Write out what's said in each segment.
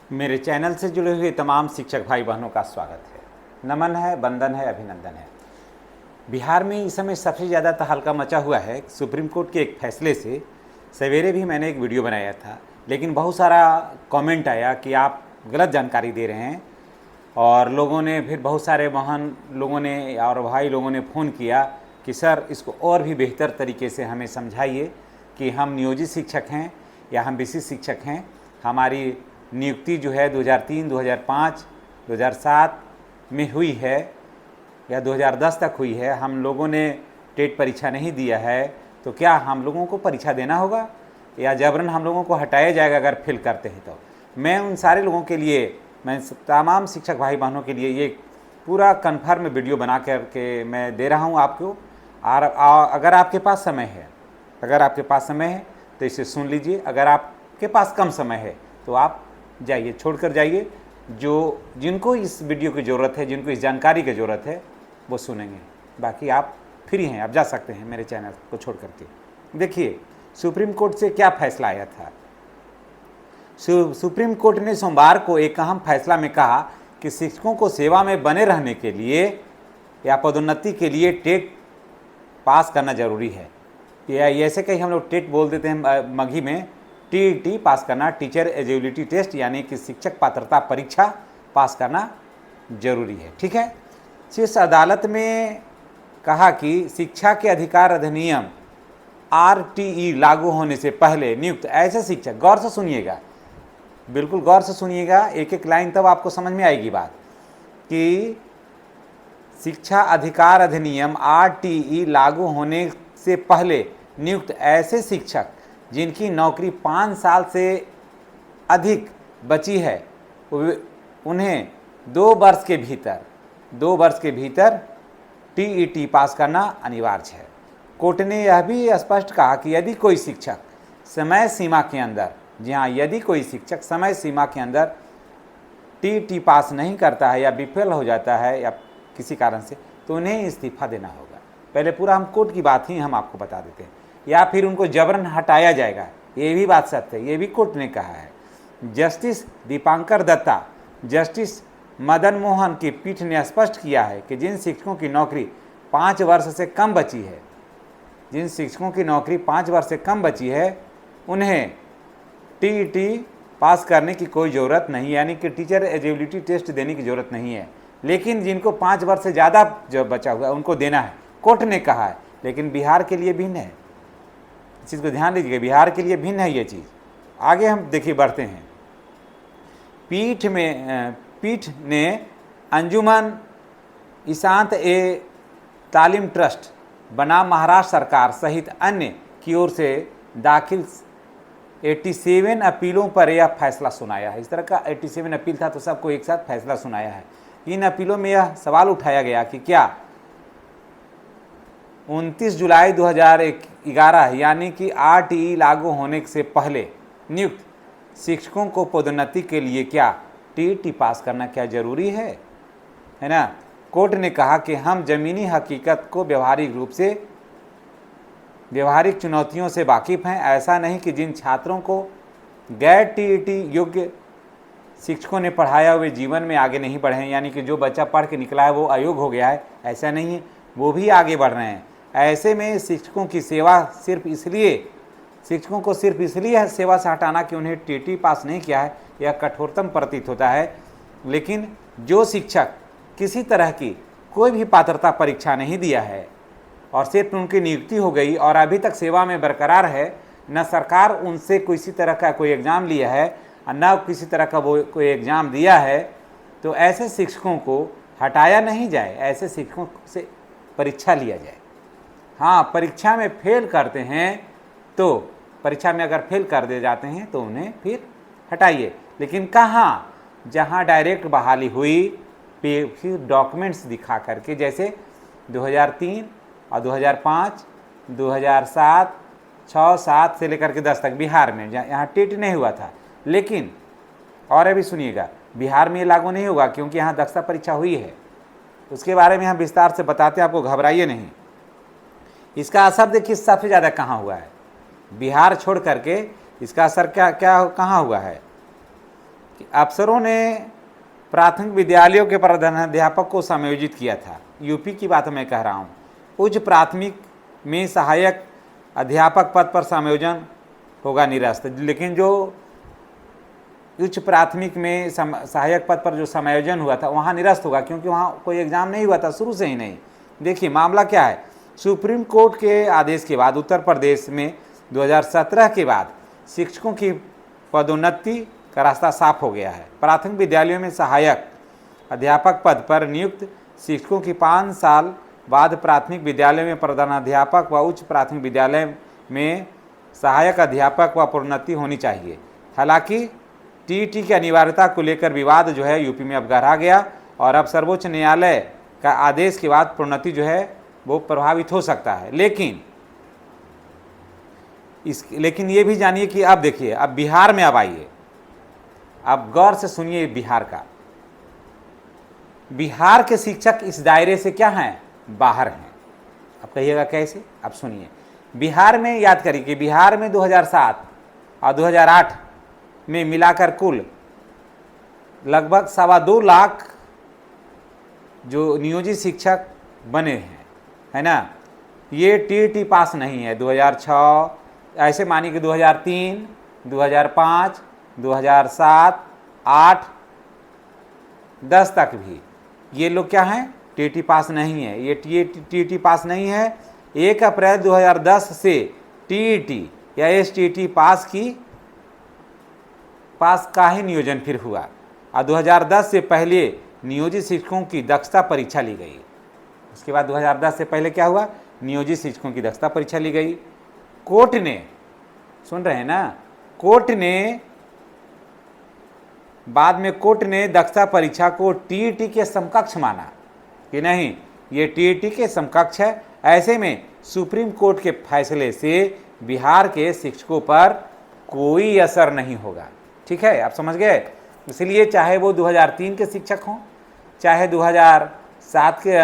मेरे चैनल से जुड़े हुए तमाम शिक्षक भाई बहनों का स्वागत है, नमन है, वंदन है, अभिनंदन है। बिहार में इस समय सबसे ज़्यादा तहलका मचा हुआ है सुप्रीम कोर्ट के एक फैसले से। सवेरे भी मैंने एक वीडियो बनाया था, लेकिन बहुत सारा कमेंट आया कि आप गलत जानकारी दे रहे हैं, और लोगों ने फिर बहुत सारे महान लोगों ने और भाई लोगों ने फ़ोन किया कि सर इसको और भी बेहतर तरीके से हमें समझाइए कि हम नियोजित शिक्षक हैं या हम विशिष्ट शिक्षक हैं। हमारी नियुक्ति जो है 2003, 2005, 2007 में हुई है या 2010 तक हुई है। हम लोगों ने टेट परीक्षा नहीं दिया है, तो क्या हम लोगों को परीक्षा देना होगा या जबरन हम लोगों को हटाया जाएगा अगर फेल करते हैं तो? मैं उन सारे लोगों के लिए, मैं तमाम शिक्षक भाई बहनों के लिए ये पूरा कन्फर्म वीडियो बना करके मैं दे रहा हूँ आपको। और अगर आपके पास समय है, तो इसे सुन लीजिए। अगर आपके पास कम समय है तो आप जाइए, छोड़कर जाइए। जिनको इस वीडियो की ज़रूरत है, जिनको इस जानकारी की ज़रूरत है, वो सुनेंगे। बाकी आप फ्री हैं, आप जा सकते हैं मेरे चैनल को छोड़ करके। देखिए सुप्रीम कोर्ट से क्या फैसला आया था। सुप्रीम कोर्ट ने सोमवार को एक अहम फैसला में कहा कि शिक्षकों को सेवा में बने रहने के लिए या पदोन्नति के लिए टेट पास करना जरूरी है। या ऐसे कहीं हम लोग टेट बोल देते हैं मगही में, टीईटी पास करना, टीचर एलिजिबिलिटी टेस्ट, यानी कि शिक्षक पात्रता परीक्षा पास करना जरूरी है। ठीक है। शीर्ष अदालत में कहा कि शिक्षा के अधिकार अधिनियम आरटीई लागू होने से पहले नियुक्त ऐसे शिक्षक, गौर से सुनिएगा, बिल्कुल गौर से सुनिएगा, एक एक लाइन तब आपको समझ में आएगी बात, कि शिक्षा अधिकार अधिनियम आरटीई लागू होने से पहले नियुक्त ऐसे शिक्षक जिनकी नौकरी 5 साल से अधिक बची है, उन्हें 2 वर्ष के भीतर टीईटी पास करना अनिवार्य है। कोर्ट ने यह भी स्पष्ट कहा कि यदि कोई शिक्षक समय सीमा के अंदर, जी हाँ, यदि कोई शिक्षक समय सीमा के अंदर टीईटी पास नहीं करता है या विफल हो जाता है या किसी कारण से, तो उन्हें इस्तीफा देना होगा। पहले पूरा हम कोर्ट की बात ही हम आपको बता देते हैं, या फिर उनको जबरन हटाया जाएगा, ये भी बात सत्य है, ये भी कोर्ट ने कहा है। जस्टिस दीपांकर दत्ता, जस्टिस मदन मोहन की पीठ ने स्पष्ट किया है कि जिन शिक्षकों की नौकरी 5 वर्ष से कम बची है, जिन शिक्षकों की नौकरी 5 वर्ष से कम बची है, उन्हें टीईटी पास करने की कोई ज़रूरत नहीं, यानी कि टीचर एलिजिबिलिटी टेस्ट देने की ज़रूरत नहीं है। लेकिन जिनको 5 वर्ष से ज़्यादा जो बचा हुआ है उनको देना है, कोर्ट ने कहा है। लेकिन बिहार के लिए भिन्न है, इस चीज़ को ध्यान दीजिएगा, बिहार के लिए भिन्न है ये चीज़। आगे हम देखिए बढ़ते हैं। पीठ ने अंजुमन ईशांत ए तालीम ट्रस्ट बनाम महाराष्ट्र सरकार सहित अन्य की ओर से दाखिल 87 अपीलों पर यह फैसला सुनाया है। इस तरह का 87 अपील था, तो सबको एक साथ फैसला सुनाया है। इन अपीलों में यह सवाल उठाया गया कि क्या 29 जुलाई 2011 यानी कि आरटीई लागू होने से पहले नियुक्त शिक्षकों को पदोन्नति के लिए क्या टीईटी पास करना क्या जरूरी है ना। कोर्ट ने कहा कि हम ज़मीनी हकीकत को व्यवहारिक चुनौतियों से वाकिफ़ हैं। ऐसा नहीं कि जिन छात्रों को गैर टीईटी योग्य शिक्षकों ने पढ़ाया हुए जीवन में आगे नहीं बढ़े हैं, यानी कि जो बच्चा पढ़ के निकला है वो अयोग्य हो गया है, ऐसा नहीं है, वो भी आगे बढ़ रहे हैं। ऐसे में शिक्षकों को सिर्फ इसलिए सेवा से हटाना कि उन्हें टीईटी पास नहीं किया है, यह कठोरतम प्रतीत होता है। लेकिन जो शिक्षक किसी तरह की कोई भी पात्रता परीक्षा नहीं दिया है और सिर्फ उनकी नियुक्ति हो गई और अभी तक सेवा में बरकरार है, न सरकार उनसे किसी तरह का कोई एग्ज़ाम लिया है और न किसी तरह का वो कोई एग्ज़ाम दिया है, तो ऐसे शिक्षकों को हटाया नहीं जाए, ऐसे शिक्षकों से परीक्षा लिया जाए। हाँ, परीक्षा में फेल करते हैं तो परीक्षा में अगर फेल कर दे जाते हैं तो उन्हें फिर हटाइए। लेकिन कहाँ, जहाँ डायरेक्ट बहाली हुई, फिर डॉक्यूमेंट्स दिखा करके, जैसे 2003 और 2005, 2007, 6, 7 से लेकर के 10 तक बिहार में, यहाँ टेट नहीं हुआ था। लेकिन और अभी सुनिएगा, बिहार में ये लागू नहीं होगा क्योंकि यहाँ दक्षता परीक्षा हुई है। उसके बारे में हम विस्तार से बताते हैं, आपको घबराइए नहीं। इसका असर देखिए सबसे ज़्यादा कहाँ हुआ है, बिहार छोड़ करके इसका असर कहाँ हुआ है कि अफसरों ने प्राथमिक विद्यालयों के प्रधानाध्यापक को समायोजित किया था। यूपी की बात मैं कह रहा हूँ। उच्च प्राथमिक में सहायक अध्यापक पद पर समायोजन होगा निरस्त, लेकिन जो उच्च प्राथमिक में सहायक पद पर जो समायोजन हुआ था वहाँ निरस्त होगा, क्योंकि वहाँ कोई एग्ज़ाम नहीं हुआ था, शुरू से ही नहीं। देखिए मामला क्या है, सुप्रीम कोर्ट के आदेश के बाद उत्तर प्रदेश में 2017 के बाद शिक्षकों की पदोन्नति का रास्ता साफ हो गया है। प्राथमिक विद्यालयों में सहायक अध्यापक पद पर नियुक्त शिक्षकों की 5 साल बाद प्राथमिक विद्यालय में प्रधानाध्यापक व उच्च प्राथमिक विद्यालय में सहायक अध्यापक व प्रोन्नति होनी चाहिए। हालांकि टीईटी की अनिवार्यता को लेकर विवाद जो है यूपी में अब गहरा गया और अब सर्वोच्च न्यायालय का आदेश के बाद प्रोन्नति जो है वो प्रभावित हो सकता है। लेकिन ये भी जानिए कि अब देखिए, अब बिहार में अब आइए, अब गौर से सुनिए बिहार का। बिहार के शिक्षक इस दायरे से क्या हैं, बाहर हैं। अब कहिएगा कैसे, अब सुनिए। बिहार में याद करिए कि बिहार में 2007 और 2008 में मिलाकर कुल लगभग 2.25 लाख जो नियोजित शिक्षक बने हैं, है ना। ये टीईटी पास नहीं है। 2006 ऐसे मानिए कि 2003, 2005, 2007, 8, 10 तक भी ये लोग क्या हैं, टीईटी पास नहीं है। ये टीईटी पास नहीं है। 1 अप्रैल 2010 से टीईटी या एसटीईटी पास का ही नियोजन फिर हुआ और 2010 से पहले नियोजित शिक्षकों की दक्षता परीक्षा ली गई। उसके बाद 2010 से पहले क्या हुआ, नियोजित शिक्षकों की दक्षता परीक्षा ली गई। कोर्ट ने, सुन रहे हैं ना, कोर्ट ने बाद में कोर्ट ने दक्षता परीक्षा को टीईटी के समकक्ष माना कि नहीं, ये टीईटी के समकक्ष है। ऐसे में सुप्रीम कोर्ट के फैसले से बिहार के शिक्षकों पर कोई असर नहीं होगा। ठीक है, आप समझ गए। इसलिए चाहे वो 2003 के शिक्षक हों, चाहे 2007 के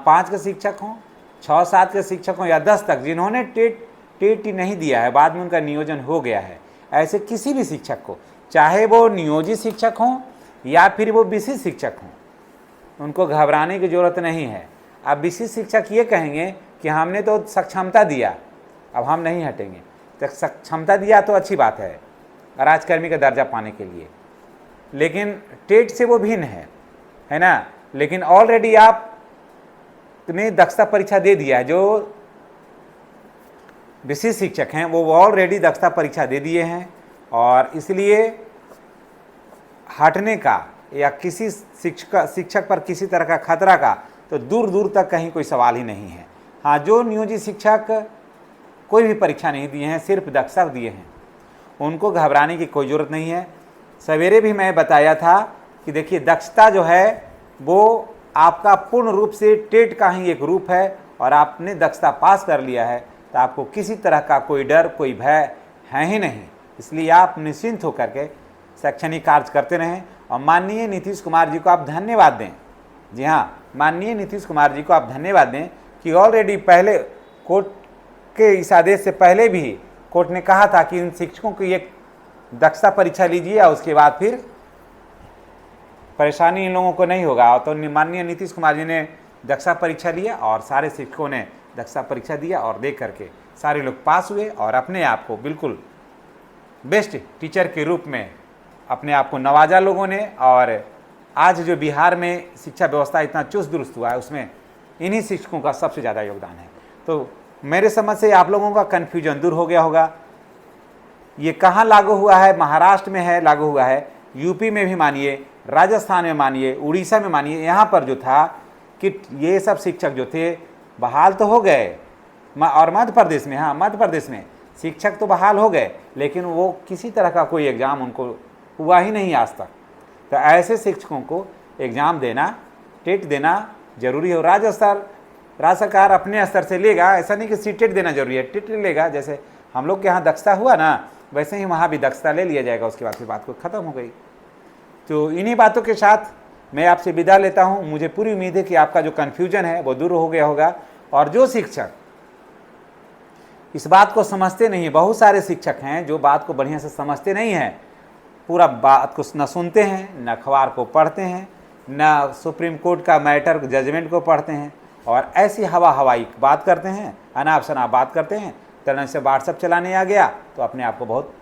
5 के शिक्षक हों, 6-7 के शिक्षक हों या 10 तक, जिन्होंने टीईटी नहीं दिया है, बाद में उनका नियोजन हो गया है, ऐसे किसी भी शिक्षक को, चाहे वो नियोजित शिक्षक हों या फिर वो विशिष्ट शिक्षक हों, उनको घबराने की ज़रूरत नहीं है। अब विशिष्ट शिक्षक ये कहेंगे कि हमने तो सक्षमता दिया, अब हम नहीं हटेंगे। तो सक्षमता दिया तो अच्छी बात है राजकर्मी का दर्जा पाने के लिए, लेकिन टेट से वो भिन्न है ना। लेकिन ऑलरेडी आपने दक्षता परीक्षा दे दिया है। जो विशिष्ट शिक्षक हैं वो ऑलरेडी दक्षता परीक्षा दे दिए हैं और इसलिए हटने का या किसी शिक्षक पर किसी तरह का खतरा का तो दूर दूर तक कहीं कोई सवाल ही नहीं है। हाँ, जो नियोजित शिक्षक कोई भी परीक्षा नहीं दिए हैं, सिर्फ दक्षता दिए हैं, उनको घबराने की कोई ज़रूरत नहीं है। सवेरे भी मैं बताया था कि देखिए दक्षता जो है वो आपका पूर्ण रूप से टेट का ही एक रूप है और आपने दक्षता पास कर लिया है तो आपको किसी तरह का कोई डर, कोई भय है ही नहीं। इसलिए आप निश्चिंत होकर के शैक्षणिक कार्य करते रहें और माननीय नीतीश कुमार जी को आप धन्यवाद दें। जी हाँ, माननीय नीतीश कुमार जी को आप धन्यवाद दें कि ऑलरेडी पहले कोर्ट के इस आदेश से पहले भी कोर्ट ने कहा था कि इन शिक्षकों की एक दक्षता परीक्षा लीजिए और उसके बाद फिर परेशानी इन लोगों को नहीं होगा। तो माननीय नीतीश कुमार जी ने दक्षता परीक्षा लिया और सारे शिक्षकों ने दक्षता परीक्षा दिया और दे करके सारे लोग पास हुए और अपने आप को बिल्कुल बेस्ट टीचर के रूप में अपने आप को नवाजा लोगों ने। और आज जो बिहार में शिक्षा व्यवस्था इतना चुस्त दुरुस्त हुआ है उसमें इन्हीं शिक्षकों का सबसे ज़्यादा योगदान है। तो मेरे समझ से आप लोगों का कन्फ्यूजन दूर हो गया होगा। ये कहाँ लागू हुआ है, महाराष्ट्र में है लागू हुआ है, यूपी में भी मानिए, राजस्थान में मानिए, उड़ीसा में मानिए। यहाँ पर जो था कि ये सब शिक्षक जो थे बहाल तो हो गए और मध्य प्रदेश में, हाँ मध्य प्रदेश में शिक्षक तो बहाल हो गए, लेकिन वो किसी तरह का कोई एग्ज़ाम उनको हुआ ही नहीं आज तक। तो ऐसे शिक्षकों को एग्ज़ाम देना, टेट देना जरूरी हो। राज्य सरकार अपने स्तर से लेगा, ऐसा नहीं कि सीटेट देना जरूरी है, टेट लेगा। जैसे हम लोग के यहाँ दक्षता हुआ ना, वैसे ही वहाँ भी दक्षता ले लिया जाएगा। उसके बाद फिर बात को ख़त्म हो गई। तो इन्हीं बातों के साथ मैं आपसे विदा लेता हूँ। मुझे पूरी उम्मीद है कि आपका जो कन्फ्यूजन है वो दूर हो गया होगा। और जो शिक्षक इस बात को समझते नहीं, बहुत सारे शिक्षक हैं जो बात को बढ़िया से समझते नहीं हैं, पूरा बात को न सुनते हैं, न अखबार को पढ़ते हैं, न सुप्रीम कोर्ट का मैटर जजमेंट को पढ़ते हैं, और ऐसी हवाई बात करते हैं, अनाप शनाप बात करते हैं। तरह से व्हाट्सअप चलाने आ गया तो अपने आप को बहुत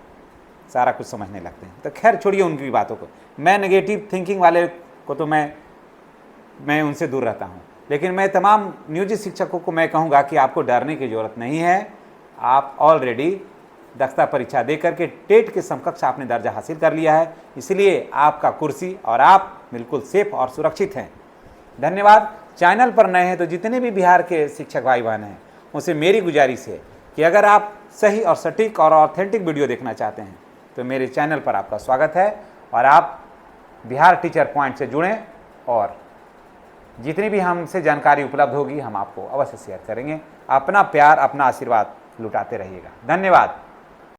सारा कुछ समझने लगते हैं। तो खैर छोड़िए उनकी बातों को। मैं नेगेटिव थिंकिंग वाले को तो मैं उनसे दूर रहता हूँ, लेकिन मैं तमाम नियोजित शिक्षकों को मैं कहूँगा कि आपको डरने की ज़रूरत नहीं है। आप ऑलरेडी दक्षता परीक्षा दे करके टेट के समकक्ष आपने दर्जा हासिल कर लिया है, इसलिए आपका कुर्सी और आप बिल्कुल सेफ और सुरक्षित हैं। धन्यवाद। चैनल पर नए हैं तो जितने भी बिहार के शिक्षक भाई बहन हैं उनसे मेरी गुजारिश है कि अगर आप सही और सटीक और ऑथेंटिक वीडियो देखना चाहते हैं तो मेरे चैनल पर आपका स्वागत है, और आप बिहार टीचर पॉइंट से जुड़ें, और जितनी भी हमसे जानकारी उपलब्ध होगी हम आपको अवश्य शेयर करेंगे। अपना प्यार, अपना आशीर्वाद लुटाते रहिएगा। धन्यवाद।